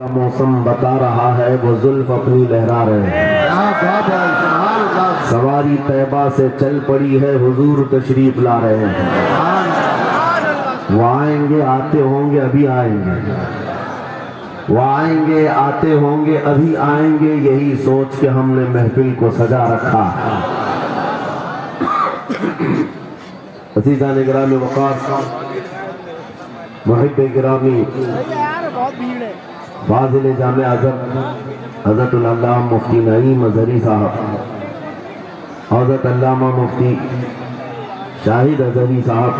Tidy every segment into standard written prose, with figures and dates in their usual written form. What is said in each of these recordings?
موسم بتا رہا ہے وہ زلف اپنی لہرا رہے ہیں، سواری طیبہ سے چل پڑی ہے، حضور تشریف لا رہے ہیں۔ وہ آئیں گے آتے ہوں گے ابھی آئیں گے، وہ آئیں گے آتے ہوں گے ابھی آئیں گے، یہی سوچ کے ہم نے محفل کو سجا رکھا۔ عزیزان گرامی وقار، محب گرامی، فاضل جامع اعظم حضرت العلامہ مفتی نعیم اظہری صاحب، حضرت علامہ مفتی شاہد اظہری صاحب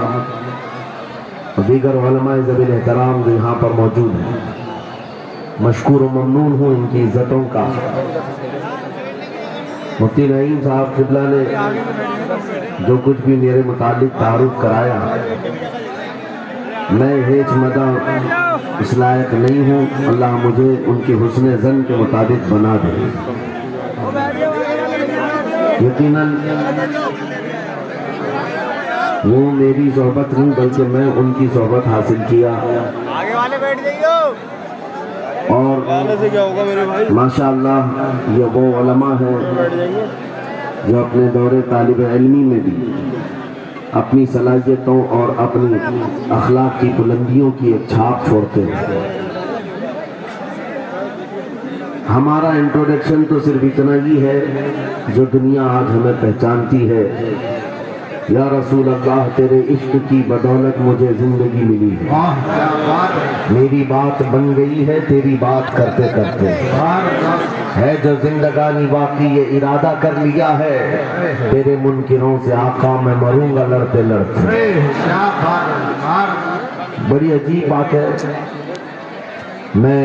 اور دیگر علماء ذوی احترام جو یہاں پر موجود ہیں، مشکور و ممنون ہوں ان کی عزتوں کا۔ مفتی نعیم صاحب قبلہ نے جو کچھ بھی میرے متعلق تعارف کرایا، میں ہیچ مدہ اس لائق نہیں ہوں، اللہ مجھے ان کی حسن ظن کے مطابق بنا دے۔ یقیناً وہ میری صحبت نہیں بلکہ میں ان کی صحبت حاصل کیا، اور ماشاءاللہ یہ وہ علماء ہیں جو اپنے دور طالب علمی میں بھی اپنی صلاحیتوں اور اپنی اخلاق کی بلندیوں کی ایک چھاپ چھوڑتے ہیں۔ ہمارا انٹروڈکشن تو صرف اتنا ہی ہے جو دنیا آج ہمیں پہچانتی ہے۔ یا رسول اللہ تیرے عشق کی بدولت مجھے زندگی ملی ہے، میری بات بن گئی ہے تیری بات کرتے کرتے، ہے جو زندگانی باقی یہ ارادہ کر لیا ہے، تیرے منکروں سے آقا میں مروں گا لڑتے لڑتے۔ بڑی عجیب بات ہے، میں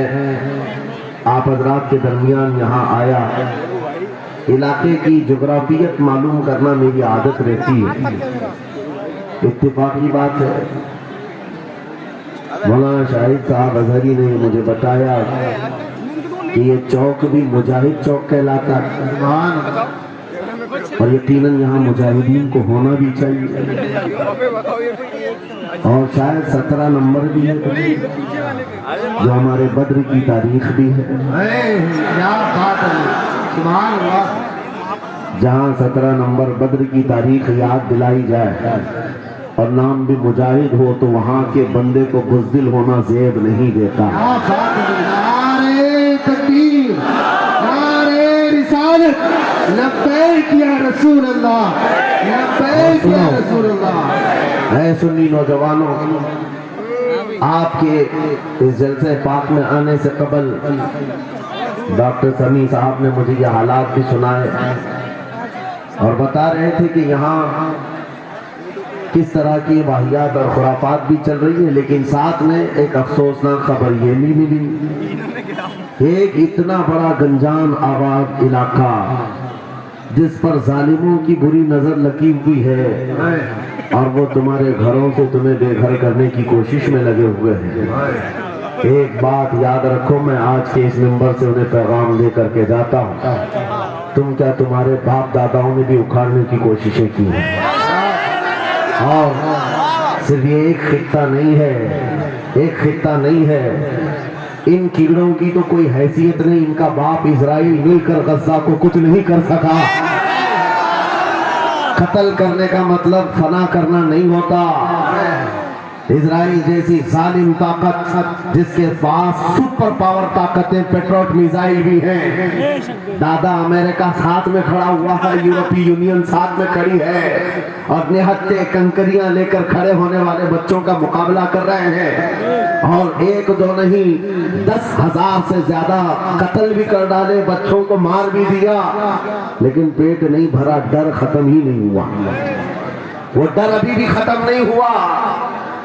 آپ حضرات کے درمیان یہاں آیا، علاقے کی جغرافیت معلوم کرنا میری عادت رہتی ہے۔ اتفاقی بات ہے، مولانا شاہد صاحب اظہری نے مجھے بتایا کہ یہ چوک بھی مجاہد چوک کہلاتا ہے، اور یقیناً یہاں مجاہدین کو ہونا بھی چاہیے، اور شاید 17 نمبر بھی ہے جو ہمارے بدر کی تاریخ بھی ہے، جہاں 17 نمبر بدر کی تاریخ یاد دلائی جائے اور نام بھی مجاہد ہو تو وہاں کے بندے کو بزدل ہونا زیب نہیں دیتا۔ نعرے تکبیر، نعرے رسالت، لبیک یا رسول اللہ، لبیک یا رسول اللہ۔ اے سنی نوجوانوں، آپ کے اس جلسے پاک میں آنے سے قبل ڈاکٹر سمیع صاحب نے مجھے یہ حالات بھی سنائے اور بتا رہے تھے کہ یہاں کس طرح کی واہیات اور خرافات بھی چل رہی ہے، لیکن ساتھ میں ایک افسوسناک خبر یہ بھی ملی، ایک اتنا بڑا گنجان آباد علاقہ جس پر ظالموں کی بری نظر لگی ہوئی ہے اور وہ تمہارے گھروں سے تمہیں بے گھر کرنے کی کوشش میں لگے ہوئے ہیں۔ ایک بات یاد رکھو، میں آج کے اس منبر سے انہیں پیغام دے کر کے جاتا ہوں، تم کیا تمہارے باپ داداؤں نے بھی اکھاڑنے کی کوششیں کی ہیں، اور صرف یہ ایک خطہ نہیں ہے، ایک خطہ نہیں ہے، ان کیڑوں کی تو کوئی حیثیت نہیں، ان کا باپ اسرائیل مل کر غزہ کو کچھ نہیں کر سکا۔ قتل کرنے کا مطلب فنا کرنا نہیں ہوتا۔ اسرائیل جیسی ظالم طاقت جس کے پاس سپر پاور طاقتیں پیٹروٹ میزائل بھی ہیں، دادا امریکہ ساتھ میں کھڑا ہوا ہے، یورپی یونین ساتھ میں کھڑی ہے، اور نہتے کنکریاں لے کر کھڑے ہونے والے بچوں کا مقابلہ کر رہے ہیں، اور ایک دو نہیں 10,000 سے زیادہ قتل بھی کر ڈالے، بچوں کو مار بھی دیا، لیکن پیٹ نہیں بھرا، ڈر ختم ہی نہیں ہوا، وہ ڈر ابھی بھی ختم نہیں ہوا۔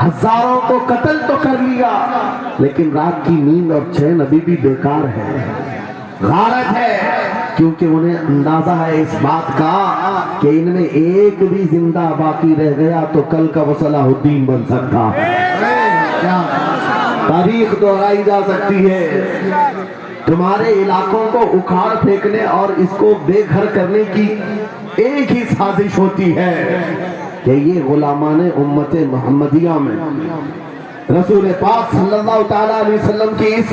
ہزاروں کو قتل تو کر لیا، لیکن رات کی نیند اور چین ابھی بھی بیکار ہے، غارت ہے، کیونکہ انہیں اندازہ ہے اس بات کا کہ ان میں ایک بھی زندہ باقی رہ گیا تو کل کا وہ صلاح الدین بن سکتا ہے، تاریخ دہرائی جا سکتی ہے۔ تمہارے علاقوں کو اکھاڑ پھینکنے اور اس کو بے گھر کرنے کی ایک ہی سازش ہوتی ہے کہ یہ غلامان امت محمدیہ میں رسول پاک صلی اللہ تعالیٰ علیہ وسلم کی اس